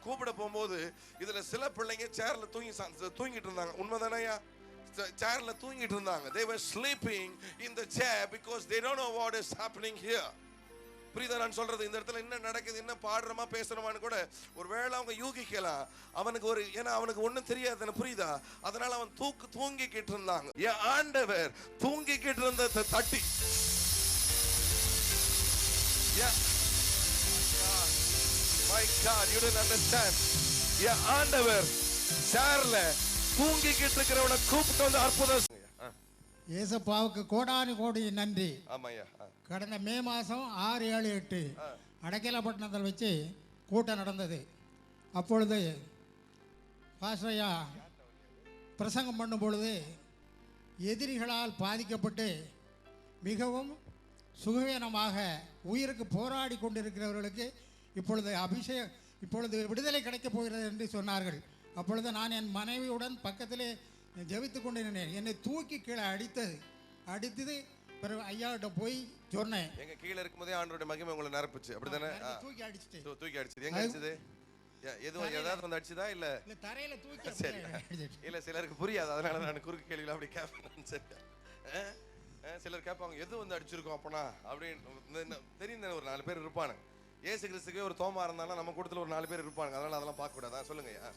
கூப்பிட போகும்போது இதுல சில பிள்ளைங்க சேர்ல தூங்கிட்டு இருந்தாங்க. உண்மைதானயா? சேர்ல தூங்கிட்டு இருந்தாங்க. They were sleeping in the chair because they don't know what is happening here. புரியுதா நான் சொல்றது? இந்த இடத்துல என்ன நடக்குது, என்ன பாடுறமா பேசுறமான்னு கூட ஒருவேளை அவங்க யூகிக்கலாம். அவனுக்கு ஏன்னா அவனுக்கு ஒன்றும் தெரியாது, புரியுதா? அதனால அவன் தூங்கிக்கிட்டு இருந்தாங்க. என் ஆண்டவர் தூங்கிக்கிட்டு இருந்த தட்டி, my God, you didn't understand. என் ஆண்டவர் சேர்ல தூங்கிக்கிட்டு இருக்கிறவனை கூப்பிட்டு வந்து அற்புதம். ஏசப்பாவுக்கு கோடானு கோடி நன்றி. ஆமாய்யா. கடந்த மே மாதம் 6, 7, 8 அடைக்கலப்பட்டினத்தில் வச்சு கூட்டம் நடந்தது. அப்பொழுது பாஸ்டரையா பிரசங்கம் பண்ணும் பொழுது எதிரிகளால் பாதிக்கப்பட்டு மிகவும் சுகவீனமாக உயிருக்கு போராடி கொண்டிருக்கிறவர்களுக்கு இப்பொழுது விடுதலை கிடைக்கப் போகிறது என்று சொன்னார்கள். அப்பொழுது நான் என் மனைவியுடன் பக்கத்திலே ஜெபித்து கொண்டிருந்தேன். என்னை தூக்கி கீழே அடித்தது. பிறகு ஐயாவிட்ட போய் சொன்னேன். எங்க கீழே இருக்கும்போதே ஆண்டவருடைய மகிமை உங்களை நிரப்புச்சு, அப்படிதானே? தூக்கி அடிச்சிட்டு. எங்க அடிச்சது? ஏதாவது வந்து அடிச்சுதா இல்ல தரையில தூக்கி? சரி, இல்ல சிலருக்கு புரியாது, அதனால நான் குறுக்கு கேள்வியில அப்படி கேட்பேன். சரி, சிலர் கேட்பாங்க எது வந்து அடிச்சிருக்கோம் அப்பனா அப்படின்னு. தெரியும், ஒரு 4 பேர் இருப்பானு. ஏசு கிறிஸ்துக்கே ஒரு தோமா இருந்தாலும் நம்ம கூட்டத்தில் ஒரு 4 பேர் இருப்பாங்க. அதனால அதெல்லாம் பார்க்க கூடாதா? சொல்லுங்கய்யா.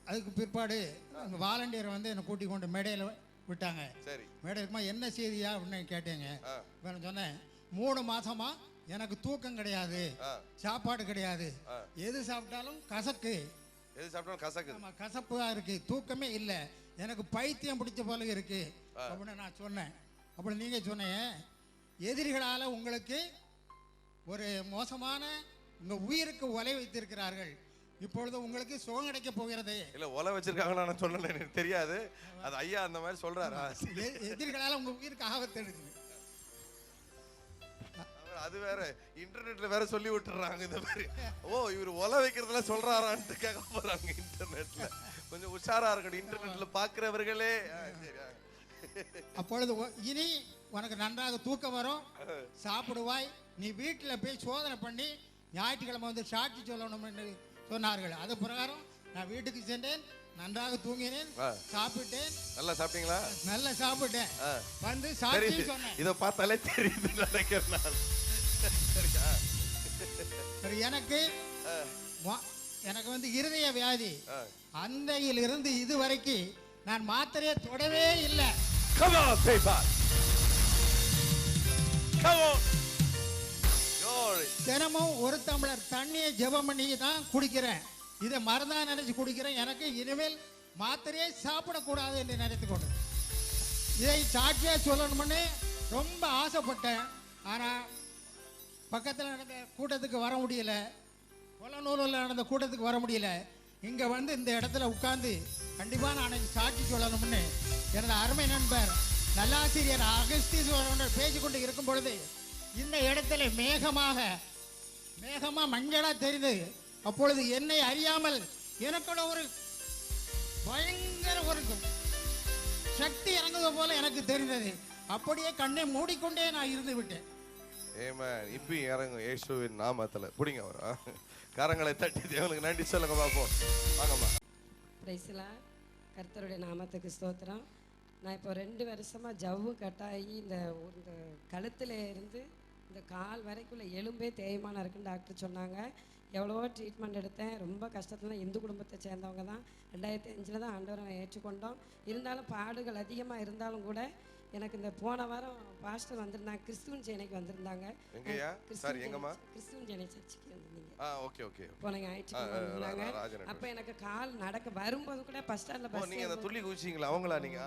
அதுக்கு பிற்பாடு வாலண்டியரை வந்து என்னை கூட்டி கொண்டு மேடையில் விட்டாங்க. சரி, மேடை இருக்குமா என்ன செய்தியா அப்படின்னு கேட்டேங்க. நான் சொன்னேன் 3 மாசமா எனக்கு தூக்கம் கிடையாது, சாப்பாடு கிடையாது, எது சாப்பிட்டாலும் கசக்கு, கசப்பா இருக்கு, தூக்கமே இல்லை, எனக்கு பைத்தியம் பிடிச்ச போல இருக்கு அப்படின்னு நான் சொன்னேன். அப்படி நீங்க சொன்னீங்க எதிரிகளால் உங்களுக்கு ஒரு மோசமான உங்க உயிருக்கு ஒலை வைத்திருக்கிறார்கள், இப்பொழுது உங்களுக்கு சுகம் கிடைக்க போகிறது. இல்ல ஒலை வச்சிருக்காங்க நான் சொல்லல, எனக்கு தெரியாது. அது ஐயா அந்த மாதிரி சொல்றாரு. எதிரிகளால உங்க உயிருக்கு ஆபத்து இருக்குது. அது வேற இன்டர்நெட்ல வேற சொல்லி விட்டுறாங்க இந்த மாதிரி. ஓ, இவர் ஒலை வைக்கிறதுல சொல்றாரான்ட்டு கேட்க போறாங்க இன்டர்நெட்ல. கொஞ்சம் உஷாரா இருக்கணும் இன்டர்நெட்ல பாக்குறவர்களே. அப்பொழுது இனி உனக்கு நன்றாக தூக்கம் வரும், சாப்பிடுவாய், நீ வீட்டில் போய் சோதனை பண்ணி ஞாயிற்றுக்கிழமை வந்து சாட்சி சொல்லணும் என்று சொன்னார்கள். அது பிரகாரம் நான் வீட்டுக்கு சென்றேன், நன்றாக தூங்கினேன், சாப்பிட்டேன். நல்லா சாப்பிட்டீங்களா? நல்லா சாப்பிட்டேன், வந்து சாட்சி சொன்னேன். இதை பார்த்தாலே தெரியுது நினைக்கிறேன். எனக்கு வந்து இருதய வியாதி, அன்றையில் இருந்து இதுவரைக்கும் நான் மாத்திரையை தொடவே இல்லை. தினமும் 1 டம்ளர் தண்ணியை ஜெபம் பண்ணி தான் குடிக்கிறேன். இதை மருந்தா நினைச்சு குடிக்கிறேன். எனக்கு இனிமேல் மாத்திரையை சாப்பிடக்கூடாது என்று நினைத்துக்கொண்டு இதை சாட்சியா சொல்லணும்னு ரொம்ப ஆசைப்பட்டேன். ஆனால் பக்கத்தில் நடந்த கூட்டத்துக்கு வர முடியல, கொலநூலில் நடந்த கூட்டத்துக்கு வர முடியல. இங்கே வந்து இந்த இடத்துல உட்கார்ந்து கண்டிப்பாக நான் சாட்சி சொல்லணும்னு எனது அருமை நண்பர் நல்லாசிரியர் அகஸ்தீஸ்வரன் பேசிக்கொண்டு இருக்கும் பொழுது இந்த இடத்துல மேகமா மஞ்சளா தெரிந்தது. அப்பொழுது என்னை அறியாமல் எனக்குள்ள ஒரு பயங்கர ஒரு சக்தி இறங்குவது போல எனக்கு தெரிந்தது. அப்படியே கண்ணை மூடிக்கொண்டே நான் இருந்து விட்டேன். இப்பயும் இறங்கும் இயேசுவின் நாமத்துல. புடிங்க வர கரங்களை தட்டி தேவனுக்கு நன்றி சொல்லுங்க பாப்போம். வாங்கம்மா. பிரைஸ்லா, கர்த்தருடைய நாமத்துக்கு ஸ்தோத்திரம். நான் இப்போ 2 வருஷமா ஜவ்வு கட்டாகி இந்த கழுத்துல இருந்து இந்த கால் வரைக்குள்ள எலும்பே தேய்மானம் இருக்குன்னு டாக்டர் சொன்னாங்க. எவ்வளவோ ட்ரீட்மெண்ட் எடுத்தேன். ரொம்ப கஷ்டத்தில் இந்து குடும்பத்தை சேர்ந்தவங்க தான். 2005 தான் ஆண்டவரை ஏற்றுக்கொண்டோம். இருந்தாலும் பாடுகள் அதிகமாக இருந்தாலும் கூட எனக்கு இந்த போன வாரம் பாஸ்டர் வந்திருந்தாங்க, கிறிஸ்துவன் சேனைக்கு வந்திருந்தாங்க. கிறிஸ்துவன் சேனை சர்ச்சுக்கு வந்திருந்தீங்க போன ஞாயிற்றுக்கிழமை வந்திருந்தாங்க. அப்போ எனக்கு கால் நடக்க வரும்போது கூட பஸ் ஸ்டாண்டில் துள்ளி குதிச்சிங்களா அவங்களா நீங்க?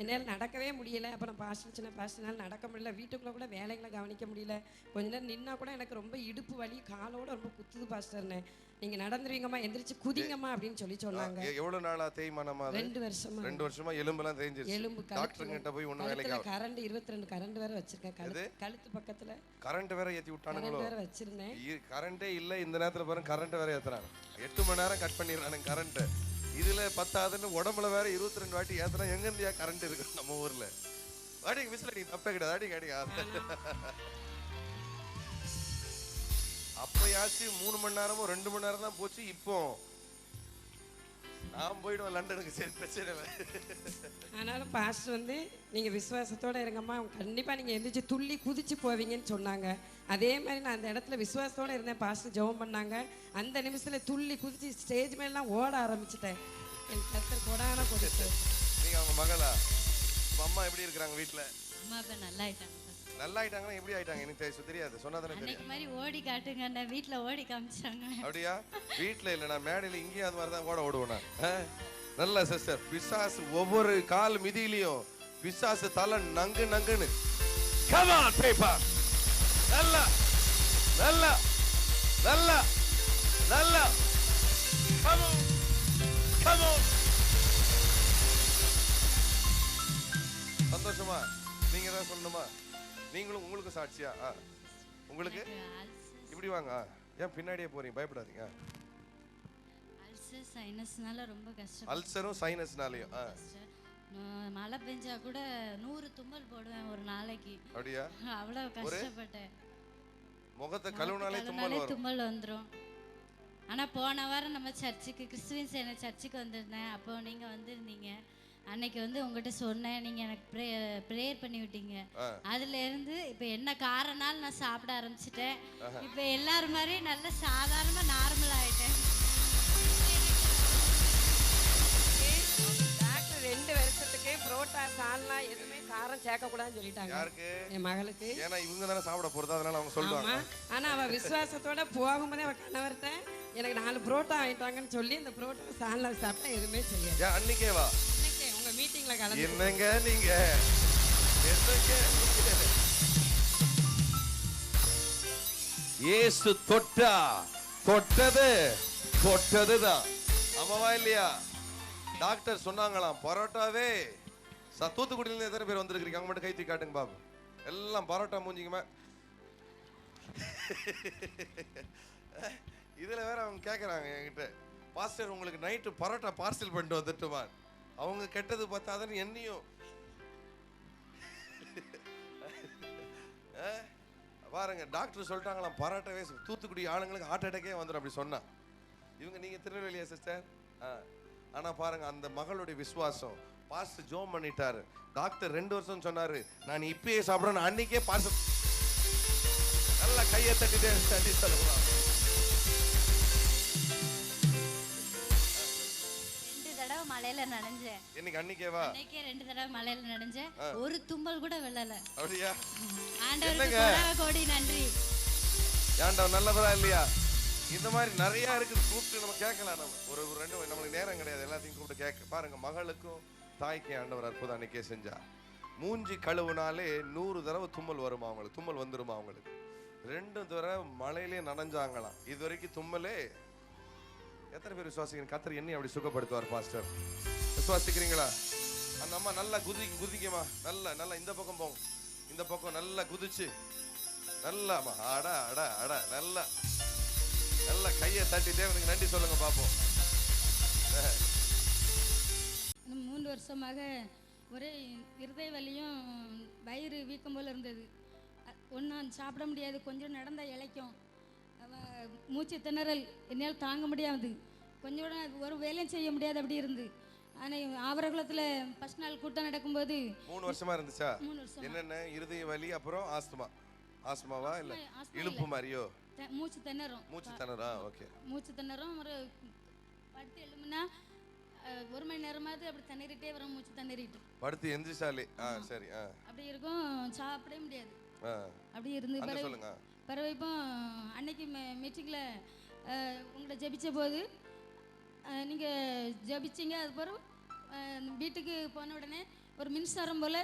என்னால் நடக்கவே முடியல. அப்புறம் பாஸ்டர் சின்ன பாஸ்டர்னால நடக்க முடியல, வீட்டுக்குள்ளே கூட வேலைகளை கவனிக்க முடியல. கொஞ்ச நேரம் நின்னா கூட எனக்கு ரொம்ப இடுப்பு வலி, காலோட ரொம்ப குத்துது பாஸ்டர்னு. நீங்க நடந்துருவீங்கம்மா, எந்திரிச்சு குதிங்கம்மா அப்படின்னு சொன்னாங்க. எவ்வளவு நாளா தேய்மானமா? 2 வருஷமா. 2 வருஷமா எலும்பெல்லாம் தேய்ஞ்சிருச்சு. எலும்பு டாக்டர் கிட்ட போய் ஒண்ணு வேலைக்கு கரண்ட் 22 கரண்ட் வேற வச்சிருக்கேன். கழுத்து பக்கத்துல கரண்ட் வேற ஏத்தி விட்டானுங்களோ? வேற வச்சிருந்தேன். கரண்டே இல்ல இந்த நேரத்துல பாருங்க, கரண்ட் வேற ஏத்துறாங்க. 8 மணி நேரம் கட் பண்ணிடுறானுங்க கரண்ட். இதுல 10 உடம்புல வேற 22 வாட்டி ஏத்துனா எங்க இருந்தியா கரண்ட் இருக்கு நம்ம ஊர்ல? வாடிங்க விசில் அடிங்க, தப்பே கிடையாது. அடிங்க. அப்பயாச்சும் 3 மணி நேரமோ 2 மணி நேரம் தான் போச்சு. இப்போ நான் போயிடுவேன் லண்டனுக்கு. சரி, பிரச்சனை இல்லை. ஆனாலும் பாஸ்டர் வந்து நீங்கள் விசுவாசத்தோட இருங்கம்மா, கண்டிப்பாக நீங்கள் எந்திரிச்சு துள்ளி குதிச்சு போவீங்கன்னு சொன்னாங்க. அதே மாதிரி நான் அந்த இடத்துல விசுவாசத்தோடு இருந்தேன். பாஸ்டர் ஜெபம் பண்ணாங்க. அந்த நிமிஷத்தில் துள்ளி குதிச்சு ஸ்டேஜ் மேலாம் ஓட ஆரம்பிச்சிட்டேன். என் கருத்தர் கொடான கொடுத்து. நீங்க அவங்க மகளா? அம்மா எப்படி இருக்கிறாங்க வீட்டில்? அம்மா இப்ப நல்லா ஆயிட்டாங்க. நல்லா ஆயிட்டாங்கன்னா எப்படி ஆயிட்டாங்க எனக்கு தெரியாது. சொன்னாதானே அன்னைக்கு தெரியும். மாதிரி ஓடி காட்டுங்க, வீட்டுல ஓடி காமிச்சாங்க. அப்படியா? வீட்டில் இல்லை, நான் மேடையில் இங்கேயும் அது மாதிரி தான் ஓடுவேன். நல்ல சிஸ்டர், பிசாசு ஒவ்வொரு கால் மிதியிலையும் பிசாசு தலை நங்கு நங்குன்னு. Come on paper. நல்லா நல்லா நல்லா நல்லா. Come on. Come on. சந்தோஷமா? நீங்க தான் சொல்லணுமா? நீங்களும் உங்களுக்கு சாட்சியா? உங்களுக்கு இப்படி வாங்க. ஏன் பின்னாடியே போறீங்க? பயப்படாதீங்க. அல்சர் சைனஸ்னால ரொம்ப கஷ்டம். அல்சரும் சைனஸ்னாலயும் மழை பெஞ்சா கூட 100 தும்மல் போடுவேன் ஒரு நாளைக்கு. அப்படியா? அவ்வளவு கஷ்டப்பட்டேன். முகத்தை கழுவுனாலே தும்மல் வந்துரும். ஆனா போன வாரம் நம்ம சர்ச்சுக்கு கிறிஸ்துவின் சேனை சர்ச்சுக்கு வந்திருந்தேன். அப்போ நீங்க வந்திருந்தீங்க. அன்னைக்கு வந்து உங்ககிட்ட சொன்னேன், நீங்க எனக்கு ப்ரேயர் பண்ணி விட்டீங்க. அதுல இருந்து இப்ப என்ன காரணாலும் நான் சாப்பிட ஆரம்பிச்சிட்டேன். இப்ப எல்லாரும் மாதிரி நல்ல சாதாரணமா நார்மல் ஆயிட்டேன். டாக்டர் 2 வருஷத்துக்கு புரோட்டா சால்னா எதுவுமே காரம் சேர்க்கக்கூடாதுன்னு சொல்லிட்டாங்க. யாருக்கு? என் மகளுக்கு. ஏன்னா இவங்க தானே சாப்பிட போறது, அதனால அவங்க சொல்லுவாங்க. ஆனா அவ விசுவாசத்தோட போகும்போதே அவ கணவர்கிட்ட எனக்கு 4 புரோட்டா வாங்கிட்டாங்கன்னு சொல்லி இந்த புரோட்டா சால்னா சாப்பிட்டா எதுவுமே செய்யாது. அன்னைக்கே வா உங்க மீட்டிங்ல கலந்து. என்னங்க நீங்க? இயேசு தொட்டா தொட்டதுதான். ஆமாவா இல்லையா? டாக்டர் சொன்னாங்களாம் பரோட்டாவே. தூத்துக்குடியில இருந்து எத்தனை பேர் வந்திருக்கீங்க? அவங்க மட்டும் கை தூக்கி காட்டுங்க பாபு. எல்லாம் பரோட்டா மூஞ்சிங்கம்மா. இதுல வேற அவங்க கேக்குறாங்க என்கிட்ட, பாஸ்டர் உங்களுக்கு நைட்டு பரோட்டா பார்சல் பண்ணிட்டு வந்துட்டுமா? அவங்க கெட்டது பார்த்தாதான் என்னையும் பாருங்க. டாக்டர் சொல்லிட்டாங்களாம் பரோட்டாவே தூத்துக்குடி ஆளுங்களுக்கு ஹார்ட் அட்டாக்கே வந்துடும் அப்படி சொன்னா. இவங்க நீங்க திருநெல்வேலியா சிஸ்டர்? ஆனா பாருங்க அந்த மகளுடைய விசுவாசம். பாஸ்டர் ஜோம் பண்ணிட்டாரு. டாக்டர் 2 வருஷம் சொன்னாரு, நான் இப்பயே சாப்பிடணும். அன்னைக்கே பார்சல். நல்லா கையை தட்டி சொல்லலாம். 2 தடவை மலையில நனைஞ்சேன். அன்னைக்கேவா? அன்னைக்கே 2 தடவை மலையில நனைஞ்சேன். ஒரு தும்மல் கூட விழல. அப்படியா? ஆண்டவருக்கு கோடி நன்றி. ஆண்டவர் நல்லவரா இல்லையா? இந்த மாதிரி நிறைய இருக்குது. கூப்பிட்டு நம்ம கேட்கலாம். நம்ம ஒரு 2 நம்மளுக்கு நேரம் கிடையாது எல்லாத்தையும் கூப்பிட்டு கேட்க. பாருங்க மகளுக்கும் தாய்க்கு ஆண்டவர் அற்புதம் அன்னைக்கே செஞ்சா. மூஞ்சி கழுவுனாலே 100 தடவை தும்மல் வருமா அவங்களுக்கு? தும்மல் வந்துருமா அவங்களுக்கு? 2 தடவை மழையிலே நனைஞ்சாங்களாம். இது வரைக்கும் தும்மலே. எத்தனை பேர் விசுவாசிக்கிறீங்க? கர்த்தர் என்னை அப்படி சுகப்படுத்துவார் பாஸ்டர். விசுவாசிக்கிறீங்களா? அந்த அம்மா நல்லா குதிக்குமா. நல்லா இந்த பக்கம் போங்க. இந்த பக்கம் நல்லா குதிச்சு நல்லா அடா அடா அடா நல்லா நல்லா கையை தட்டி தேவனுக்கு நன்றி சொல்லுங்க பாப்போம். 3 வருஷமாக ஒரே இருதய வலியும் வயிறு வீக்கம் போல் இருந்தது. ஒன்றும் சாப்பிட முடியாது. கொஞ்சம் நடந்தால் இளைக்கும். மூச்சு திணறல் என்னால் தாங்க முடியாது. கொஞ்சம் கூட ஒரு வேலையும் செய்ய முடியாது அப்படி இருந்து. ஆனால் ஆவரகுளத்தில் ஃபர்ஸ்ட் நாள் கூட்டம் நடக்கும்போது 3 வருஷமா இருந்துச்சா? 3 வருஷம். என்னென்ன? இருதய வலி, அப்புறம் ஆஸ்துமாவா இல்ல இழுப்பு மாதிரியோ? மூச்சு திணறும். ஓகே. மூச்சு திணறும். ஒரு படுத்து எழுமுன்னா 1 மணி நேரமாவது அப்படி திணறிட்டே வரும். மூச்சு திணறிட்டு படுத்து எந்திரிச்சாலே சரி அப்படி இருக்கும். சாப்பிடவே முடியாது. அப்படி இருந்து பிறகு இப்போ அன்னைக்கு மீட்டிங்கில் உங்களை ஜெபிச்ச போது நீங்கள் ஜெபிச்சிங்க. அது பிறகு வீட்டுக்கு போன உடனே ஒரு மின்சாரம் போல்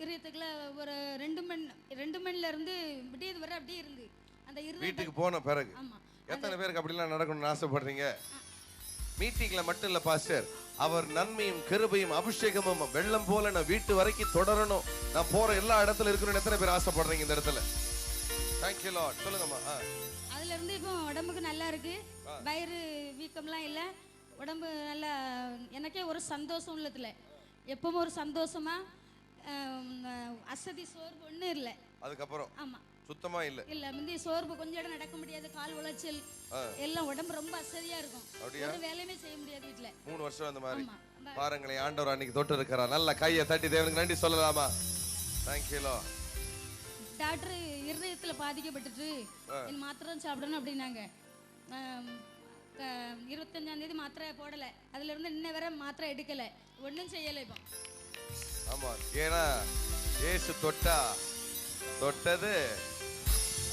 இதயத்துக்குள்ள ஒரு 2 மணிலேருந்து விடியது வரை அப்படியே இருந்து அந்த வீட்டுக்கு போன பிறகு. எத்தனை பேருக்கு அப்படிலாம் நடக்கணும்னு ஆசைப்படுறீங்க? மீட்டிங்ல மட்டும் இல்ல பாஸ்டர், அவர் நன்மையும் கிருபையும் அபிஷேகமும் வெள்ளம் போல நான் வீட்டு வரைக்கும் தொடரணும், நான் போற எல்லா இடத்துல இருக்கணும்னு எத்தனை பேர் ஆசைப்படுறீங்க இந்த இடத்துல? Thank you Lord. சொல்லுங்கம்மா. அதுல இருந்து இப்போ உடம்புக்கு நல்லா இருக்கு. வயிறு வீக்கம்லாம் இல்லை. உடம்பு நல்லா. எனக்கே ஒரு சந்தோஷம் உள்ளதுல. எப்பவும் ஒரு சந்தோஷமா அசதி சோர்வு ஒன்றும் இல்லை. அதுக்கப்புறம் ஆமா சுத்தமா இல்ல. இல்ல முந்தி சோர்வு, கொஞ்சம் இடம் நடக்க முடியாது, கால் உளைச்சல் எல்லாம், உடம்பு ரொம்ப அசதியா இருக்கும். ஒரு வேலையுமே செய்ய முடியாது வீட்ல. 3 வருஷம் அந்த மாதிரி. பாருங்களேன், ஆண்டவர் அன்னைக்கு தொட்டு இருக்கிறார். நல்ல கையை தட்டி தேவனுக்கு நன்றி சொல்லலாமா? Thank you Lord. டாக்டர் இருதயத்துல பாதிக்கப்பட்டுட்டு இந்த மாத்திரை சாப்பிடணும் அப்படின்னாங்க. 25ஆம் தேதி மாத்திரை போடல, அதுல இருந்து இன்ன வரை மாத்திரை எடுக்கல, ஒன்றும் செய்யலை இப்போ. ஆமா, ஏன்னா இயேசு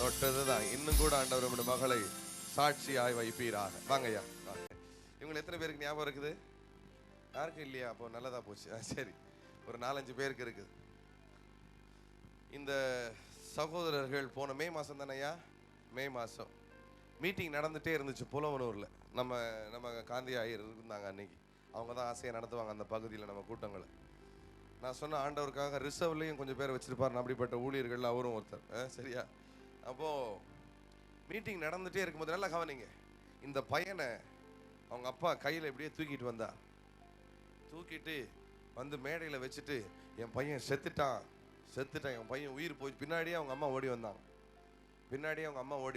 தொட்டதுதான். இன்னும் கூட ஆண்டவர் நம்முடைய மகளை சாட்சியாய் வைப்பீராக. வாங்கய்யா. இவங்க எத்தனை பேருக்கு ஞாபகம் இருக்குது? யாருக்கும் இல்லையா? அப்போ நல்லதா போச்சு. சரி, ஒரு 4-5 பேருக்கு இருக்குது. இந்த சகோதரர்கள் போன மே மாதம் தானேயா? மே மாதம் மீட்டிங் நடந்துகிட்டே இருந்துச்சு புலவனூரில். நம்ம காந்தி ஐயர் இருந்தாங்க அன்னைக்கு. அவங்க தான் ஆசையாக நடத்துவாங்க அந்த பகுதியில் நம்ம கூட்டங்களை. நான் சொன்ன ஆண்டவருக்காக ரிசர்வ்லையும் கொஞ்சம் பேர் வச்சுருப்பார். அப்படிப்பட்ட ஊழியர்கள் அவரும் ஒருத்தர். சரியா? அப்போது மீட்டிங் நடந்துகிட்டே இருக்கும்போது நல்லா கவனிங்க, இந்த பையனை அவங்க அப்பா கையில் இப்படியே தூக்கிட்டு வந்தார். தூக்கிட்டு வந்து மேடையில் வச்சுட்டு, என் பையன் செத்துட்டான், என் பையன் உயிர் போய். பின்னாடியே அவங்க அம்மா ஓடி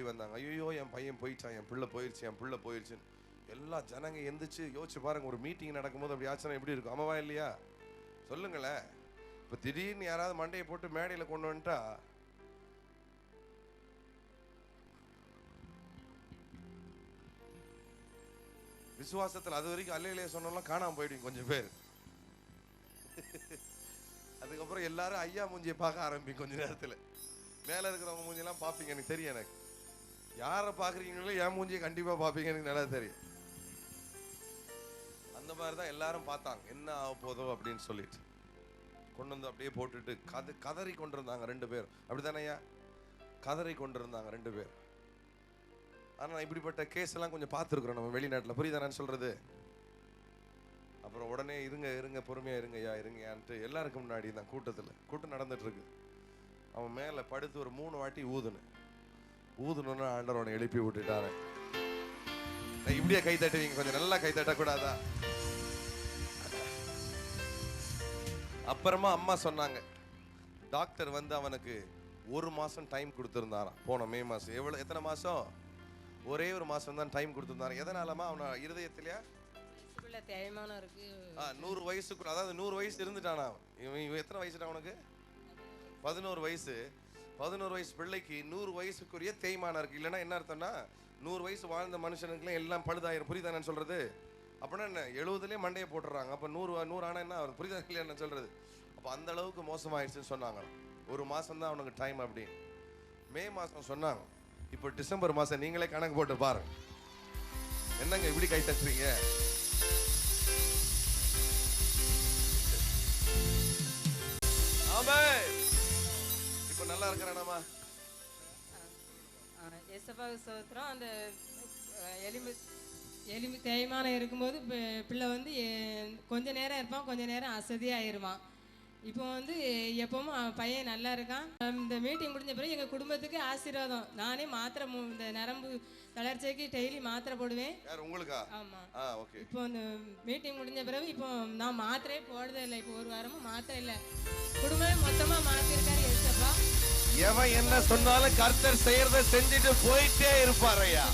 வந்தாங்க. ஐயோ, என் பையன் போயிட்டான், என் பிள்ளை போயிடுச்சுன்னு எல்லா ஜனங்க எந்திரிச்சு யோசிச்சு பாருங்க. ஒரு மீட்டிங் நடக்கும்போது அப்படி ஆச்சுன்னா எப்படி இருக்கும்? அம்மாவா இல்லையா? சொல்லுங்களேன். இப்போ திடீர்னு யாராவது மண்டையை போட்டு மேடையில் கொண்டு வந்துட்டா விசுவாசத்தில் அது வரைக்கும் அல்லையிலே சொன்னாலும் காணாமல் போயிடுங்க கொஞ்சம் பேர். அதுக்கப்புறம் எல்லாரும் ஐயா மூஞ்சியை பார்க்க ஆரம்பிங்க. கொஞ்ச நேரத்தில் மேலே இருக்கிறவங்க மூஞ்சியெல்லாம் பார்ப்பீங்க. எனக்கு தெரியும். எனக்கு யாரை பார்க்குறீங்களோ என் மூஞ்சியை கண்டிப்பாக பார்ப்பீங்க. எனக்கு நல்லா தெரியும். அந்த மாதிரி தான் எல்லாரும் பார்த்தாங்க, என்ன ஆக போதோ அப்படின்னு சொல்லிட்டு கொண்டு வந்து அப்படியே போட்டுட்டு கதறி கொண்டிருந்தாங்க 2 பேர். அப்படித்தானே ஐயா? கதறி கொண்டிருந்தாங்க 2 பேர். ஆனால் இப்படிப்பட்ட கேஸ் எல்லாம் கொஞ்சம் பார்த்துருக்குறோம் நம்ம வெளிநாட்டில். புரியுதா நான் சொல்றது? அப்புறம் உடனே இருங்க பொறுமையா இருங்கயான்ட்டு எல்லாருக்கும் முன்னாடி தான் கூட்டம் நடந்துட்டு இருக்கு. அவன் மேல படுத்து ஒரு 3 வாட்டி ஊதுனு ஆண்டவனை எழுப்பி விட்டுட்டாரு. இப்படியே கை தட்டுவீங்க, கொஞ்சம் நல்லா கை தட்டக்கூடாதா? அப்புறமா அம்மா சொன்னாங்க, டாக்டர் வந்து அவனுக்கு 1 மாசம் டைம் கொடுத்துருந்தாராம். போன மே மாசம். எத்தனை மாசம்? ஒரே 1 மாசம் தான் டைம் கொடுத்துருந்தாரு. எதனாலமா? அவன இருதயத்திலேயே தேய்மானம் இருக்கு. 100 வயசுக்குள்ள, அதாவது 100 வயசு இருந்துட்டானா இவன். எத்தனை வயசுடா அவனுக்கு? 11 வயசு. 11 வயசு பிள்ளைக்கு 100 வயசுக்குரிய தேய்மானம் இருக்கு. இல்லைன்னா என்ன அர்த்தம்னா, 100 வயசு வாழ்ந்த மனுஷனுக்குலாம் எல்லாம் பழுதாயிரும். புரியுதா நான் சொல்றது? அப்படின்னா என்ன, 70லயே மண்டையை போட்டுறாங்க. அப்போ 100 ஆனா என்ன? புரியுதா இல்லையா நான் சொல்றது? அப்போ அந்த அளவுக்கு மோசமாயிடுச்சுன்னு சொன்னாங்க. 1 மாசம் தான் அவனுக்கு டைம் அப்படின்னு. மே மாசம் சொன்னாங்க. இப்போ டிசம்பர் மாசம் நீங்களே கணக்கு போட்டு பாருங்க. என்னங்க இப்படி கை தட்டுறீங்க? இப்ப நல்லா இருக்கிறானாமா? ஏசப்பாவுக்கு ஸ்தோத்திரம். அந்த எலும்பு தேய்மானம் இருக்கும்போது பிள்ளை வந்து கொஞ்ச நேரம் இருப்பான், கொஞ்ச நேரம் அசதியாயிருவான். இப்போ வந்து எப்பவும் பையன் நல்லா இருக்கான். இந்த மீட்டிங் முடிஞ்ச பிறகு எங்கள் குடும்பத்துக்கு ஆசீர்வாதம். நானே மாத்திரை இந்த நரம்பு தளர்ச்சிக்கு டெய்லி மாத்திரை போடுவேன். உங்களுக்கா? ஆமாம். ஓகே. இப்போ இந்த மீட்டிங் முடிஞ்ச பிறகு இப்போ நான் மாத்திரையே போடுறதே இல்லை. இப்போ 1 வாரமாக மாத்திரை இல்லை. குடும்பமே மொத்தமாக மாற்றிருக்காரு ஏசப்பா. எவன் என்ன சொன்னாலும் கர்த்தர் செய்யறத செஞ்சுட்டு போயிட்டே இருப்பாரையா.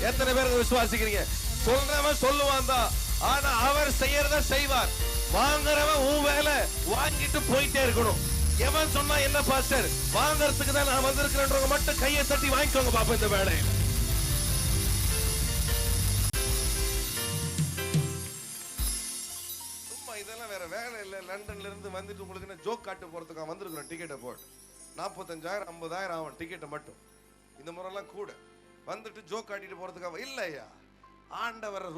எத்தனை பேருக்கு விசுவாசிக்கிறீங்க? சொல்றவன் சொல்லுவான் தான், ஆனா அவர் செய்யறத செய்வார். வாங்குறவன் உன் வேலை வாங்கிட்டு போயிட்டே இருக்கணும். எவன் சொன்னா என்ன பாஸ்டர், வாங்கறதுக்கு தான் நான் வந்திருக்கிறேன்றவங்க மட்டும் கையை தட்டி வாங்கிக்கோங்க பாப்பா இந்த வேலையில. சும்மா இதெல்லாம் வேற வேலை இல்லை. லண்டன்ல இருந்து வந்துட்டு உங்களுக்கு என்ன ஜோக் காட்டு போறதுக்காக வந்திருக்கிறோம். டிக்கெட்டை போட்டு 45,000 50,000 ஆகும் டிக்கெட்டை மட்டும். இந்த முறைலாம் கூட வந்துட்டு ஜோக் காட்டிட்டு போறதுக்காக இல்லையா. ஆண்டவரை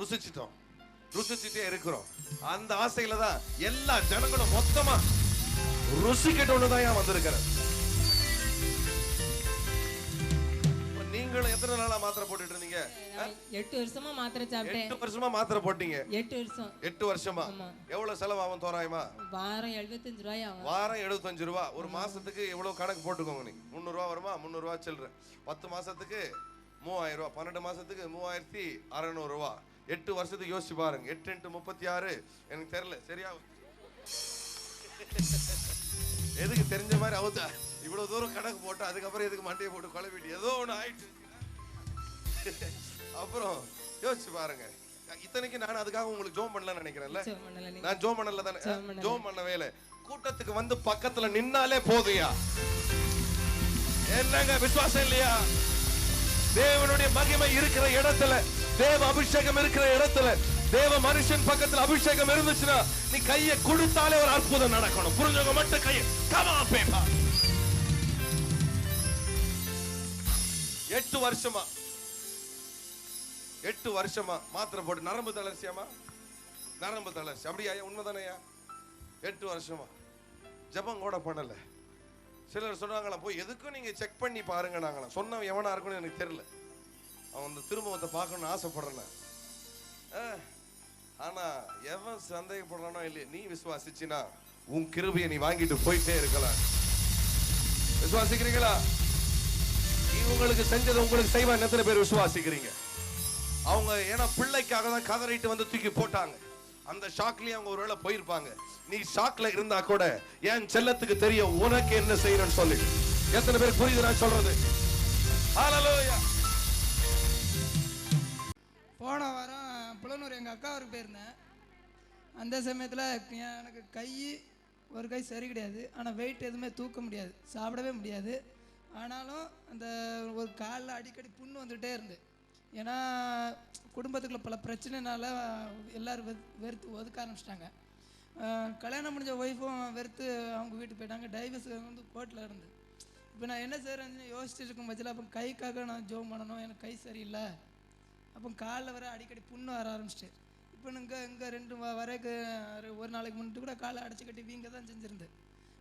ருசிச்சுட்டே இருக்கிறோம். அந்த ஆசையில தான் எல்லா ஜனங்களும் மொத்தமா ருசிக்கட்டோன்னு தான் வந்திருக்கிறது. நீங்களும் எத்தனை நாளா மாத்திரை போட்டுட்டு இருந்தீங்க? 8 வருஷமா மாத்திரை சாப்பிட்டேன். 8 வருஷமா மாத்திரை போட்டீங்க? 8 வருஷமா. எவ்வளவு செலவாகும் தோராயமா? வாரம் 75 ரூபாய் ஆகும். வாரம் 75 ரூபாய். ஒரு மாசத்துக்கு எவ்வளவு கணக்கு போட்டுக்கோங்க. நீங்க 300 ரூபாய் வருமா? 300 ரூபாய் சில்லற. 10 மாசத்துக்கு 3000 ரூபாய். 12 மாசத்துக்கு 3600 ரூபாய். 8 வருஷத்துக்கு யோசிச்சு பாருங்க. 8 × 36 எனக்கு தெரியல சரியா. எதுக்கு தெரிஞ்ச மாதிரி அவுத்தா இவ்வளவு தூரம் கணக்கு போட்டு அதுக்கப்புறம் எதுக்கு மண்டையை போட்டு குழப்பிட்டு ஏதோ ஒண்ணு ஆயிடுச்சு. அப்புறம் யோசிச்சு பாருங்க. இத்தனைக்கு நான் அதுக்காக உங்களுக்கு ஜோம் பண்ணலன்னு நினைக்கிறேன்ல. நான் ஜோம் பண்ணல தானே, ஜோம் பண்ண வேலை. கூட்டத்துக்கு வந்து பக்கத்துல நின்னாலே போதுயா. என்னங்க விசுவாசம் இல்லையா? தேவனுடைய மகிமை இருக்கிற இடத்துல, தேவ அபிஷேகம் இருக்கிற இடத்துல, தேவ மனுஷன் பக்கத்துல அபிஷேகம் இருந்துச்சுன்னா நீ கையை கொடுத்தாலே ஒரு அற்புதம் நடக்கணும். புரிஞ்சவங்க மட்டும் கையை come on பேப்பா. 8 வருஷமா மாத்திரை போட்டு நரம்பு தளர்ச்சியாமா, நரம்பு தளர்ச்சி. அப்படியா? உண்மைதானையா? 8 வருஷமா ஜெபம் கூட பண்ணல. சிலர் சொன்னாங்களா, போய் எதுக்கும் நீங்க செக் பண்ணி பாருங்க. நாங்களாம் சொன்னவன் எவனா இருக்குன்னு எனக்கு தெரியல. அவன் அந்த திருமுகத்தை பார்க்கணும்னு ஆசைப்படுறேன். ஆனா எவன் சந்தேகப்படுறானோ இல்லையா, நீ விசுவாசிச்சினா உன் கிருபையை நீ வாங்கிட்டு போயிட்டே இருக்கலாம். விசுவாசிக்கிறீங்களா? இவங்களுக்கு செஞ்சதை உங்களுக்கு செய்வான். எத்தனை பேர் விசுவாசிக்கிறீங்க? அவங்க ஏன்னா பிள்ளைக்காக தான் கதறிட்டு வந்து தூக்கி போட்டாங்க. அந்த ஷாக்லயே அவங்க ஒருவேளை போயிருப்பாங்க. நீ ஷாக்ல இருந்தா கூட என் செல்லத்துக்கு தெரியும் உனக்கு என்ன செய்யணும்னு சொல்லி. எத்தனை பேர் புரியுது நான் சொல்றது? ஹalleluya. போன வாரம் புலனூர் எங்கள் அக்காவுக்கு போயிருந்தேன். அந்த சமயத்தில் எனக்கு ஒரு கை சரி கிடையாது. ஆனால் வெயிட் எதுவுமே தூக்க முடியாது, சாப்பிடவே முடியாது. ஆனாலும் அந்த ஒரு காலில் அடிக்கடி புண்ணு வந்துகிட்டே இருந்து. ஏன்னா குடும்பத்துக்குள்ள பல பிரச்சனைனால எல்லோரும் வெறுத்து ஒதுக்க ஆரம்பிச்சிட்டாங்க. கல்யாணம் முடிஞ்ச ஒய்ஃபும் வெறுத்து அவங்க வீட்டுக்கு போயிட்டாங்க. டைவர்ஸ் வந்து கோர்ட்டில் இருந்து. இப்போ நான் என்ன செய்கிறேன்னு யோசிச்சுட்டு இருக்கும் பட்சத்தில் அப்போ கைக்காக நான் ஜோம் பண்ணணும். எனக்கு கை சரியில்லை. அப்போ காலில் வர அடிக்கடி புண்ணு வர ஆரம்பிச்சிட்டு. இப்போ இங்கே 2 வரைக்கும் ஒரு நாளைக்கு முன்னிட்டு கூட காலை அடைச்சி கட்டி வீங்க தான் செஞ்சுருந்தேன்.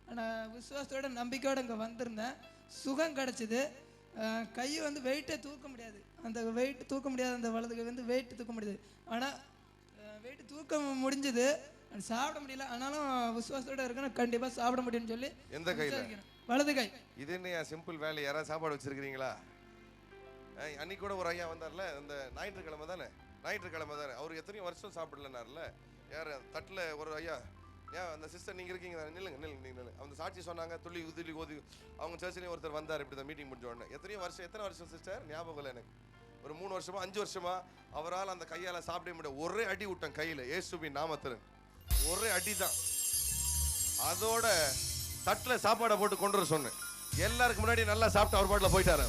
ஆனால் விசுவாசத்தோட நம்பிக்கையோடு இங்கே வந்திருந்தேன். சுகம் கிடச்சிது. கை வந்து வெயிட்டே தூக்க முடியாது. அந்த வெயிட் தூக்க முடியாது. அந்த வலது கை வந்து வெயிட் தூக்க முடியுது. ஆனால் வெயிட் தூக்க முடிஞ்சது, சாப்பிட முடியல. ஆனாலும் விசுவாசத்தோட இருக்கணும், கண்டிப்பாக சாப்பிட முடியும்னு சொல்லி. எந்த கையில? வலது கை. இது என்ன சிம்பிள் வேலை? யாராவது சாப்பாடு வச்சிருக்கீங்களா? அன்னைக்கு கூட ஒரு ஐயா வந்தார்ல, அந்த ஞாயிற்றுக்கிழமை தானே, அவர் எத்தனையோ வருஷம் சாப்பிடலனார்ல. யார் தட்டில் ஒரு ஐயா, ஏன் அந்த சிஸ்டர் நீங்கள் இருக்கீங்க, நில்லுங்க. அந்த சாட்சி சொன்னாங்க, துள்ளி ஓதி. அவங்க சர்ச்சிலையும் ஒருத்தர் வந்தார் இப்படி தான் மீட்டிங் முடிஞ்ச உடனே. எத்தனை வருஷம் சிஸ்டர் ஞாபகம் இல்லை எனக்கு. ஒரு 3 வருஷமா 5 வருஷமா அவரால் அந்த கையால் சாப்பிட முடியாது. ஒரே அடி விட்டேன் கையில், இயேசுவின் நாமத்தில் ஒரே அடி தான். அதோட தட்டில் சாப்பாடை போட்டு கொண்டு வர சொன்னேன். எல்லாருக்கு முன்னாடி நல்லா சாப்பிட்டு அவர் பாட்டில் போயிட்டாரு.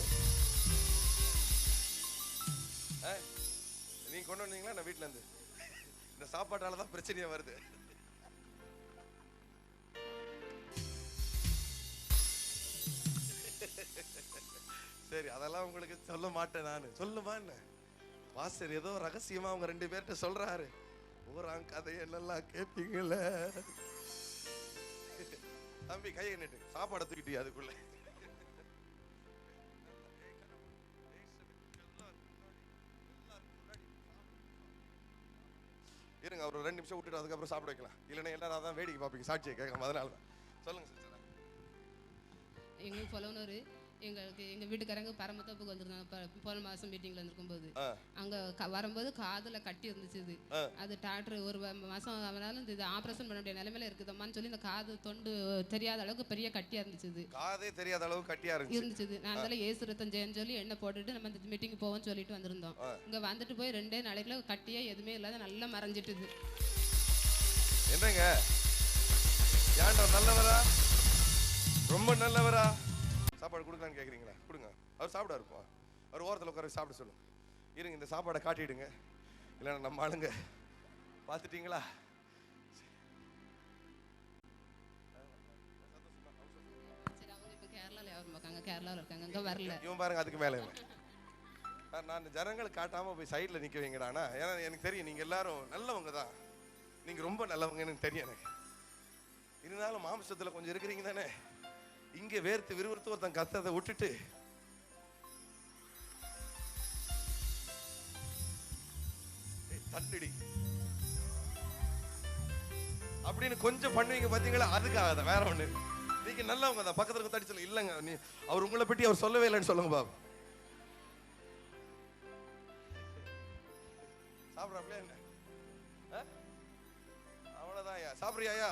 நீங்க கொண்டு வந்தீங்களா? நான் வீட்டில் இருந்து இந்த சாப்பாட்டால தான் பிரச்சனையா வருது. சரி, அதெல்லாம் உங்களுக்கு சொல்ல மாட்டேன். நான் சொல்லுமா என்ன பாஸ்டர் ஏதோ ரகசியமா அவங்க 2 பேர்கிட்ட சொல்றாரு. ஊரான் கதையை நல்லா கேட்பீங்கல்ல. தம்பி கையை நிட்டு சாப்பாடை தூக்கிட்டு அதுக்குள்ள இருங்க. அவர் 2 நிமிஷம் விட்டுட்டு அதுக்கப்புறம் சாப்பிட வைக்கலாம். இல்லைன்னா எல்லாரும் அதான் வேடிக்கை பார்ப்பீங்க, சாட்சியை கேட்கலாம். அதனால தான் சொல்லுங்க சிஸ்டர். எங்களுக்கு புலவனூர் எங்கள் வீட்டுக்காரங்க பரமத்தோப்புக்கு வந்திருந்தாங்க. போன மாதம் மீட்டிங்கில் இருந்திருக்கும்போது அங்கே வரும்போது காதில் கட்டி இருந்துச்சு. அது டாக்டர் 1 மாதம் அவனால இது ஆப்ரேஷன் பண்ண வேண்டிய நிலைமையில இருக்குதம்மான்னு சொல்லி இந்த காது தொண்டு தெரியாத அளவுக்கு பெரிய கட்டியாக இருந்துச்சு. காதே தெரியாத அளவுக்கு கட்டியாக இருந்துச்சு. நான் அதில் ஏசு ரத்தம் செய்யன்னு சொல்லி எண்ணெய் போட்டுட்டு நம்ம இந்த மீட்டிங் போவோம்னு சொல்லிட்டு வந்திருந்தோம். இங்கே வந்துட்டு போய் 2 நாளைக்குள்ள கட்டியே எதுவுமே இல்லாத நல்லா மறைஞ்சிட்டுது. என்னங்க ஏன்டா நல்லவரா, ரொம்ப நல்லவரா? சாப்பாடு கொடுக்கலான்னு கேட்குறீங்களா? கொடுங்க. அவர் சாப்பிட இருப்போம். அவர் ஓரத்தில் உட்கார சாப்பிட சொல்லுங்க. இருங்க, இந்த சாப்பாடை காட்டிடுங்க. இல்லைன்னா நம்ம ஆளுங்க பார்த்துட்டீங்களா? சரி, அவங்க இப்போ கேரளாவில் இருக்காங்க, இங்கே வரல. இவன் பாருங்க, அதுக்கு மேலே நான் ஜனங்களை காட்டாமல் போய் சைடில் நிற்க வைங்கடானா. ஏன்னா எனக்கு தெரியும் நீங்கள் எல்லாரும் நல்லவங்க தான், நீங்கள் ரொம்ப நல்லவங்க எனக்கு தெரியும். எனக்கு இருந்தாலும் மாம்சத்தில் கொஞ்சம் இருக்கிறீங்க தானே. இங்கே வேர்த்து விறுவிறுத்து ஒருத்தன் கத்ததை விட்டுட்டு தட்டுடி அப்படின்னு கொஞ்சம் பண்ணுவீங்க பாத்தீங்களா? அதுக்காக தான், வேற ஒண்ணு. நீங்க நல்லவங்க தான், பக்கத்துல தட்டி சொல்லுங்க. இல்லைங்க நீ அவர் உங்களை பற்றி அவர் சொல்லவே இல்லைன்னு சொல்லுங்க பாபு. சாப்பிட்றாப்ல என்ன? அவ்வளவுதான் ஐயா. சாப்பிட்றியா?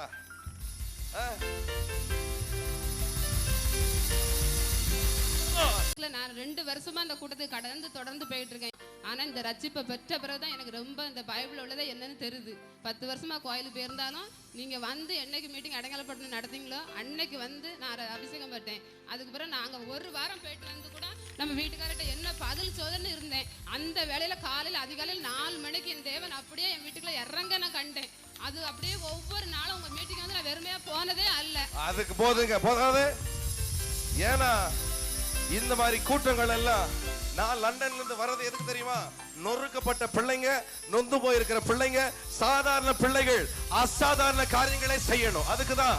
நான் 2 வருஷமா இந்த கூட்டத்துக்கு தொடர்ந்து போயிட்டு இருக்கேன். ஆனா இந்த ரட்சிப்பை பெற்ற பிறகுதான் எனக்கு ரொம்ப இந்த பைபிள் உள்ளதே என்னன்னு தெரியுது. 10 வருஷமா கோயிலுக்கு போயிருந்தாலும் நீங்க வந்து என்னைக்கு மீட்டிங் அடங்கலப்பட்டு நடத்தீங்களோ அன்னைக்கு வந்து நான் அபிஷேகம் பெற்றேன். அதுக்கு பிறகு நாங்க 1 வாரம் போயிட்டு வந்து கூட நம்ம வீட்டுக்காரர்கிட்ட என்ன பதில் சோதனை இருந்தேன். அந்த வேளையில அதிகாலையில் 4 மணிக்கு என் தேவன் அப்படியே என் வீட்டுக்குள்ள இறங்க நான் கண்டேன். அது அப்படியே ஒவ்வொரு நாளும் உங்க மீட்டிங் வந்து நான் வெறுமையா போனதே அல்ல. அதுக்கு போதாது. ஏன்னா இந்த மாதிரி கூட்டங்கள் எல்லாம் நான் லண்டன்ல இருந்து வர்றது எதுக்கு தெரியுமா? நொறுக்கப்பட்ட பிள்ளைங்க, நொந்து போயிருக்கிற பிள்ளைங்க, சாதாரண பிள்ளைகள் அசாதாரண காரியங்களை செய்யணும். அதுக்குதான்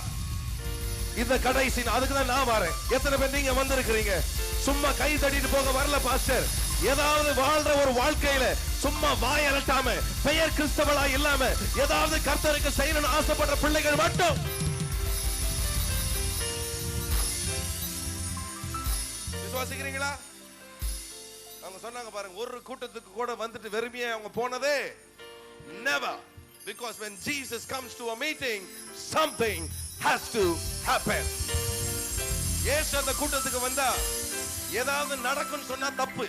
இந்த கடைசி, அதுக்குதான் நான் வரேன். எத்தனை பேர் நீங்க வந்திருக்கிறீங்க? சும்மா கை தட்டிட்டு போக வரல பாஸ்டர். ஏதாவது வாழ்ற ஒரு வாழ்க்கையில சும்மா வாய் அலட்டாம பெயர் கிறிஸ்தவளா இல்லாம ஏதாவது கர்த்தருக்கு செய்யணும்னு ஆசைப்படுற பிள்ளைகள் மட்டும் விசுவாசிக்கிறீங்களா? அவங்க சொன்னாங்க பாருங்க, ஒரு கூட்டத்துக்கு கூட வந்துட்டு வெறுமையா அவங்க போனதே never, because when Jesus comes to a meeting something has to happen. இயேசு அந்த கூட்டத்துக்கு வந்தா ஏதாவது நடக்கும்னு சொன்னா தப்பு.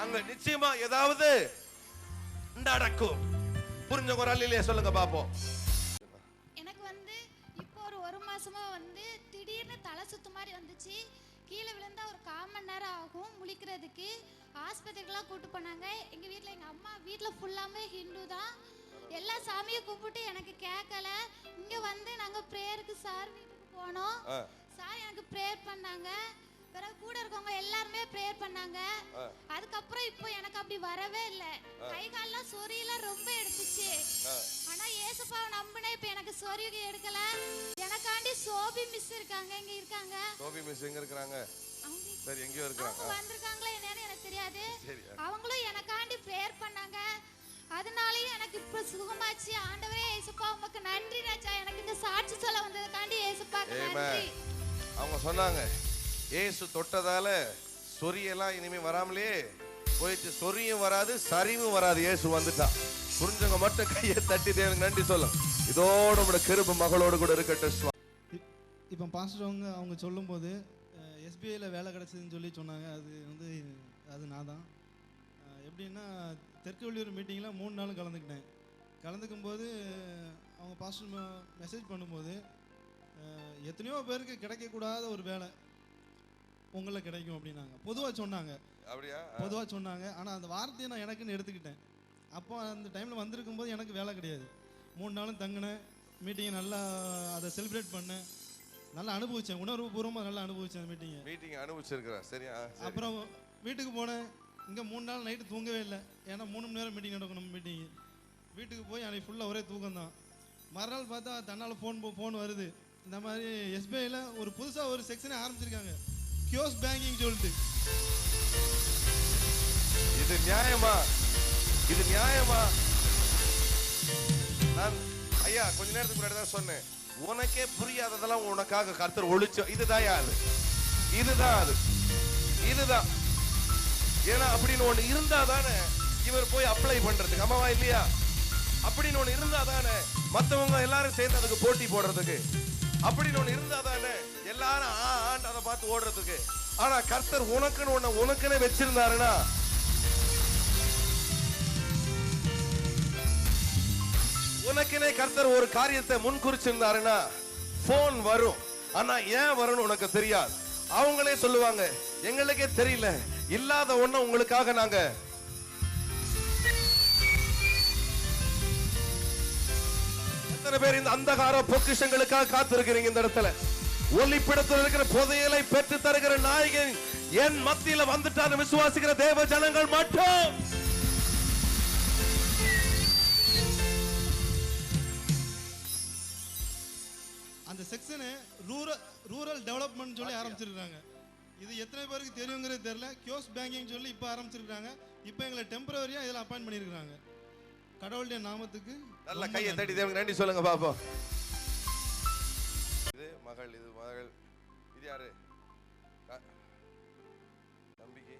அங்க நிச்சயமா ஏதாவது நடக்கும். புரிஞ்சவங்க ஒரு அல்லேலூயா சொல்லுங்க பாப்போம். எனக்கு வந்து இப்போ ஒரு மாசமா வந்து திடீர்னு தலை சுத்து மாதிரி வந்துச்சு. கீழே விழுந்தா ஒரு 1/4 மணி நேரம் ஆகும் முழிக்கிறதுக்கு. ஆஸ்பத்திரிக்கெல்லாம் கூட்டு போனாங்க. எங்க வீட்டில் எங்க அம்மா வீட்டில் ஃபுல்லாமே ஹிந்து தான். எல்லா சாமியை கும்பிட்டு எனக்கு கேட்கல. இங்க வந்து நாங்க ப்ரேயருக்கு சார் வீட்டுக்கு போனோம். சார் எனக்கு ப்ரேயர் பண்ணாங்க. பிறகு கூட இருக்கவங்க எல்லாருமே ப்ரேயர் பண்ணாங்க. அதுக்கப்புறம் இப்போ எனக்கு அப்படி வரவே இல்லை. கை கால்லாம் சொரியெல்லாம் ரொம்ப எடுத்துச்சு. ஆனா ஏசப்பாவை நம்பினேன். இப்போ எனக்கு சொரிய எடுக்கல. எனக்காண்டி சோபி மிஸ் இருக்காங்க. எங்க இருக்காங்க? சோபி மிஸ் எங்க இருக்காங்க? சரி, எங்கயோ இருக்காங்க. அவங்க வந்திருக்காங்களா என்னன்னு எனக்கு தெரியாது. அவங்களும் எனக்காண்டி ப்ரேயர் பண்ணாங்க. அதனாலயே எனக்கு இப்ப சுகமாச்சு. ஆண்டவரே ஏசப்பா உமக்கு நன்றி ராஜா. எனக்கு இந்த சாட்சி சொல்ல வந்ததுக்காண்டி ஏசப்பாக்கு நன்றி. அவங்க சொன்னாங்க இயேசு தொட்டதால சொரியெல்லாம் இனிமே வராமலே போயிட்டு, சொரியும் வராது சரிவும் வராது. இயேசு வந்துட்டா. புரிஞ்சவங்க மட்டும் கையை தட்டி தேவனுக்கு நன்றி சொல்லும். இதோட உங்களோட கிருபை மகளோடு கூட இருக்கட்டும். இப்போ பாஸ்டர் அவங்க சொல்லும்போது எஸ்பிஐல வேலை கிடைச்சதுன்னு சொன்னாங்க. அது நான் தான். எப்படின்னா தெற்கு வள்ளியூர் மீட்டிங்கில் 3 நாளும் கலந்துக்கிட்டேன். கலந்துக்கும் போது அவங்க பாஸ்டர் மெசேஜ் பண்ணும்போது எத்தனையோ பேருக்கு கிடைக்கக்கூடாத ஒரு வேலை உங்களை கிடைக்கும் அப்படின்னாங்க. பொதுவாக சொன்னாங்க. அப்படியா? பொதுவாக சொன்னாங்க. ஆனால் அந்த வார்த்தையை நான் எனக்குன்னு எடுத்துக்கிட்டேன். அப்போ அந்த டைமில் வந்திருக்கும் போது எனக்கு வேலை கிடையாது. 3 நாளும் தங்கினேன். மீட்டிங்கை நல்லா அதை செலிப்ரேட் பண்ணேன். நல்லா அனுபவிச்சேன். உணர்வு பூர்வமாக நல்லா அனுபவிச்சேன் அந்த மீட்டிங்கை அனுபவிச்சிருக்கிறேன். சரியா? அப்புறம் வீட்டுக்கு போனேன். இங்கே 3 நாள் நைட்டு தூங்கவே இல்லை. ஏன்னா 3 மணி நேரம் மீட்டிங் நடக்கும் நம்ம மீட்டிங்கு. வீட்டுக்கு போய் அன்றைக்கி ஃபுல்லாக ஒரே தூக்கம் தான். மறுநாள் பார்த்தா தன்னால் ஃபோன் வருது. இந்த மாதிரி எஸ்பிஐயில் ஒரு புதுசாக ஒரு செக்ஷனே ஆரம்பிச்சிருக்காங்க, கியோஸ் பேங்கிங் சொல்லிட்டு. இது நியாயமா? இது நியாயமா? நான் ஐயா கொஞ்ச நேரத்துக்கு முன்னாடி தான் சொன்னேன், உனக்கே புரியாததெல்லாம் உனக்காக கர்த்தர் ஒளிச்சு. இதுதான் அது, இதுதான் அது, இதுதான். ஏன்னா அப்படின்னு ஒண்ணு இருந்தா தானே இவர் போய் அப்ளை பண்றதுக்கு. அம்மாவா இல்லையா? அப்படின்னு ஒண்ணு இருந்தா தானே மத்தவங்க எல்லாரும் சேர்ந்து அதுக்கு போட்டி போடுறதுக்கு. அப்படின்னு ஒண்ணு இருந்தா தானே எல்லாரும் ஆண்டு அதை பார்த்து ஓடுறதுக்கு. ஆனா கர்த்தர் உனக்குன்னு ஒண்ணு உனக்குன்னு வச்சிருந்தாருன்னா, உனக்குனே கர்த்தர் ஒரு காரியத்தை முன்குறிச்சிருந்தாருன்னா போன் வரும். ஆனா ஏன் வரும்னு உனக்கு தெரியாது. அவங்களே சொல்லுவாங்க, எங்களுக்கே தெரியல, இல்லாத ஒண்ணு உங்களுக்காக நாங்க. எத்தனை பேர் இந்த அந்தகார பொக்கிஷங்களுக்காக காத்திருக்கிறீங்க? இந்த இடத்துல ஒளிப்பிடத்தில் இருக்கிற புதையலை பெற்று தருகிற நாயகன் என் மத்தியில வந்துட்டார் விசுவாசிக்கிற தேவ ஜனங்கள் மட்டும். அந்த செக்ஷனு ரூரல் டெவலப்மெண்ட் சொல்லி ஆரம்பிச்சிருக்காங்க. இது எத்தனை பேருக்கு தெரியுங்கிறது தெரியல. கியோஸ் பேங்கிங் சொல்லி இப்போ ஆரம்பிச்சிருக்காங்க. இப்போ எங்களை டெம்பரவரியா இதில் அப்பாயிண்ட் பண்ணியிருக்காங்க. கடவுளுடைய நாமத்துக்கு நல்ல கையை தட்டி தேவனுக்கு நன்றி சொல்லுங்க பாப்போம். இது மகள், இது மகள், இது யாரு? தம்பிக்கு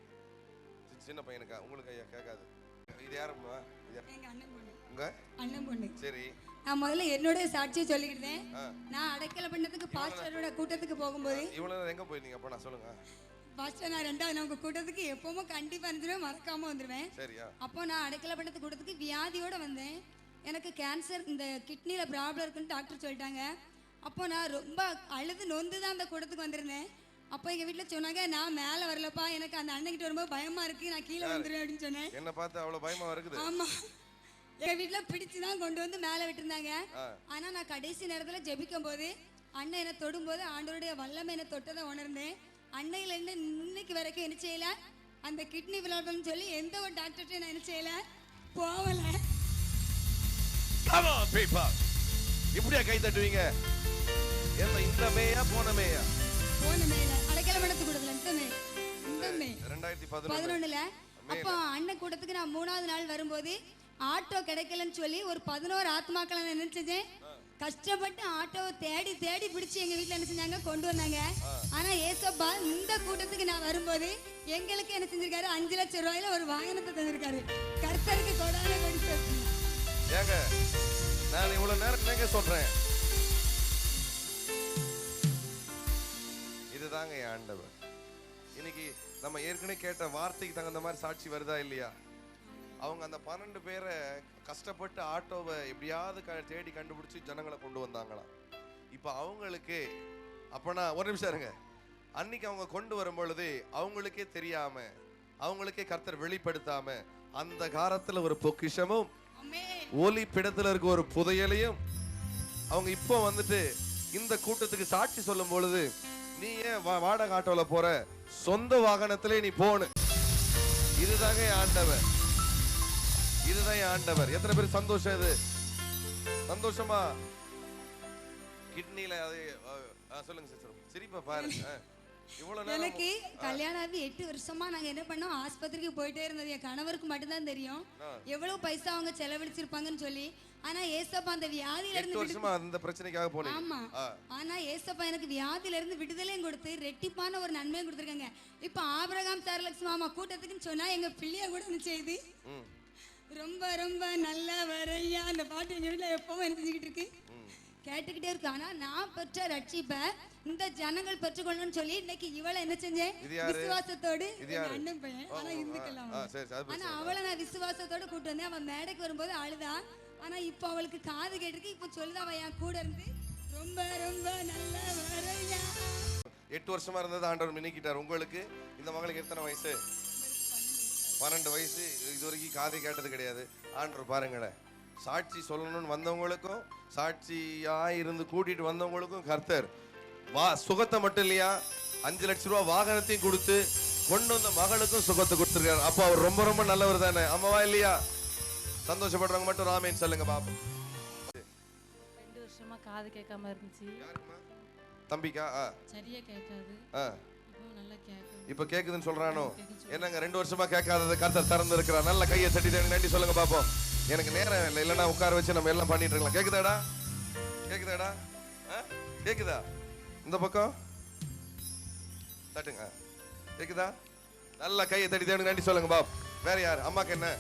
சின்ன பையனுக்கா? உங்களுக்கு ஐயா கேட்காது. இது யாருமா? எங்க அண்ணன் பொண்ணு. உங்க அண்ணன் பொண்ணு. சரி. நான் முதல்ல என்னோட சாட்சியை சொல்லிக்கிட்டேன். நான் அடைக்கல பண்ணதுக்கு பாஸ்டரோட கூட்டத்துக்கு போகும்போது இவ்வளவு நேரம் எங்க போயிருந்தீங்க? அப்ப நான் சொல்லுங்க. பாஸ்டர் நான் ரெண்டாவது உங்க கூட்டத்துக்கு எப்பவும் கண்டிப்பா இருந்துருவேன், மறக்காம வந்துருவேன். சரியா? அப்போ நான் அடைக்கல பண்ணதுக்கு கூட்டத்துக்கு வியாதியோட வந்தேன். எனக்கு கேன்சர், இந்த கிட்னில ப்ராப்ளம் இருக்குன்னு டாக்டர் சொல்லிட்டாங்க. அப்போ நான் ரொம்ப அழுது நொந்து தான் அந்த கூட்டத்துக்கு வந்திருந்தேன். அப்போ எங்கள் வீட்டில் சொன்னாங்க, நான் மேலே வரலப்பா, எனக்கு அந்த அண்ணன்கிட்ட வரும்போது பயமாக இருக்குது, நான் கீழே வந்துடுவேன் அப்படின்னு சொன்னேன். என்ன பார்த்து அவ்வளோ பயமாக இருக்குது? ஆமாம், எங்கள் வீட்டில் பிடிச்சி தான் கொண்டு வந்து மேலே விட்டுருந்தாங்க. ஆனால் நான் கடைசி நேரத்தில் ஜெபிக்கும் போது அண்ணன் என்னை தொடும்போது ஆண்டவருடைய வல்லமை என்னை தொட்டதை உணர்ந்தேன். அன்னையில் என்ன இன்னைக்கு வரைக்கும் என்ன செய்யல, அந்த கிட்னி ப்ராப்ளம்னு சொல்லி எந்த ஒரு டாக்டர்கிட்டையும் நான் என்ன செய்யல, போகல. இப்படியா கை தட்டுவீங்க? இந்த மேயா போன மேயா? போன மேல அடைக்கல மடத்து கூடத்துல இந்த மே 2011ல. அப்போ அண்ணன் கூட்டத்துக்கு நான் 3வது நாள் வரும்போது ஆட்டோ கிடைக்கலன்னு சொல்லி ஒரு 11 ஆத்மாக்களை நான் நினைச்சேன். கஷ்டப்பட்டு ஆட்டோவை தேடி தேடி பிடிச்சி எங்க வீட்டுல என்ன செஞ்சாங்க, கொண்டு வந்தாங்க. ஆனா ஏசப்பா இந்த கூட்டத்துக்கு நான் வரும்போது எங்களுக்கு என்ன செஞ்சிருக்காரு, 5 லட்சம் ரூபாயில ஒரு வாகனத்தை தந்திருக்காரு. கர்த்தருக்கு கொடான கொடி. ஏங்க நான் இவ்வளவு நேரம் சொல்றேன், இதுதாங்க என் ஆண்டவர். இன்னைக்கு நம்ம ஏற்கனவே கேட்ட வார்த்தைக்கு தகுந்த மாதிரி சாட்சி வருதா இல்லையா? அவங்க அந்த 12 பேரை கஷ்டப்பட்டு ஆட்டோவை எப்படியாவது தேடி கண்டுபிடிச்சி ஜனங்களை கொண்டு வந்தாங்களாம். இப்போ அவங்களுக்கு அப்பனா ஒரு நிமிஷம் இருங்க, அன்னைக்கு அவங்க கொண்டு வரும் பொழுது அவங்களுக்கே தெரியாம, அவங்களுக்கே கர்த்தர் வெளிப்படுத்தாம அந்த காலத்துல ஒரு பொக்கிஷமும் ஒலி பிடத்துல இருக்க ஒரு புதையலையும் அவங்க இப்போ வந்துட்டு இந்த கூட்டத்துக்கு சாட்சி சொல்லும் பொழுது, நீ ஏன் வாடகை ஆட்டோல போற, சொந்த வாகனத்திலே நீ போன. இதுதாங்க ஆண்டவர், இதுதான் ஆண்டவர். எத்தனை பேர் சந்தோஷம்? இது சந்தோஷமா? கிட்னில அது சொல்லுங்க சிஸ்டர், சிரிப்பா பாருங்க. எனக்கு கல்யாணம் ஆகி 8 வருஷமா நாங்க என்ன பண்ணோம், ஆஸ்பத்திரிக்கு போயிட்டே இருந்தது. என் கணவருக்கு மட்டும்தான் தெரியும் எவ்வளவு பைசா அவங்க செலவழிச்சிருப்பாங்கன்னு சொல்லி. ஆனா ஏசப்பா அந்த வியாதியில இருந்து 8 வருஷமா அந்த பிரச்சனைக்காக போனீங்க. ஆமா, ஆனா ஏசப்பா எனக்கு வியாதியில இருந்து விடுதலையும் கொடுத்து ரெட்டிப்பான ஒரு நன்மையும் கொடுத்துருக்காங்க. இப்ப ஆபிரகாம் சார்லக்ஸ் மாமா கூட்டத்துக்குன்னு சொன்னா எங்க பிள்ளைய கூட செய்து ரொம்ப ரொம்ப நல்ல வரையா அந்த பாட்டு எங்க வீட்டுல எப்பவும் நினைச்சுக்கிட்டு இருக்கு, கேட்டுக்கிட்டே இருக்கு. ஆனா நான் பெற்ற ரட்சிப்ப இந்த ஜனங்கள் பெற்றுக்கொள்ளணும்னு சொல்லி இன்னைக்கு இவளை என்ன செஞ்சேன், விசுவாசத்தோடு, அண்ணன் பையன் ஆனா இந்துக்கலாம், ஆனா அவளை நான் விசுவாசத்தோடு கூட்டு வந்தேன். அவன் மேடைக்கு வரும்போது அழுதா. ஆனா இப்ப அவளுக்கு காது கேட்டிருக்கு. இப்ப சொல்லுதா அவன் என் கூட இருந்து ரொம்ப ரொம்ப நல்ல வரையா. 8 வருஷமா இருந்தது ஆண்டவர் மினிக்கிட்டார். உங்களுக்கு இந்த மகளுக்கு எத்தனை வயசு? 12 வயசு. இது வரைக்கும் காதை கேட்டது கிடையாது. ஆண்டவர் பாருங்களேன், சாட்சி சொல்லணும்னு வந்தவங்களுக்கும் சாட்சியா இருந்து கூட்டிட்டு வந்தவங்களுக்கும் கர்த்தர் சுகத்தை மட்டும் இல்லையா, 5 லட்சம் ரூபாய் வாகனத்தையும் கொடுத்து கொண்டு வந்த மகளுக்கும் சுகத்தை கொடுத்துருக்காரு. அப்போ அவர் ரொம்ப ரொம்ப நல்லவர் தானே, அம்மாவா இல்லையா? சந்தோஷப்படுறவங்க மட்டும் ராமேன்னு சொல்லுங்க பாப்போம். 2 வருஷமா காது கேட்காம இருந்துச்சு. தம்பிக்கா? சரியா கேட்காது. இப்போ நல்லா கேட்குது. இப்போ கேக்குதுன்னு சொல்றானோ? என்னங்க 2 வருஷமா கேட்காதது கர்த்தர் திறந்து இருக்கிறார். நல்ல கையை தட்டி நன்றி சொல்லுங்க பாப்போம். எனக்கு நேரம் இல்லை, இல்லைன்னா உட்கார வச்சு நம்ம எல்லாம் பண்ணிட்டு இருக்கலாம். கேக்குதாடா? கேக்குதாடா? கேக்குதா? இந்த பக்கம் தட்டுங்க. கேக்குதா? நல்ல கையை தட்டி நன்றி சொல்லுங்க பாப். வேற யார்? அம்மாக்கு என்ன?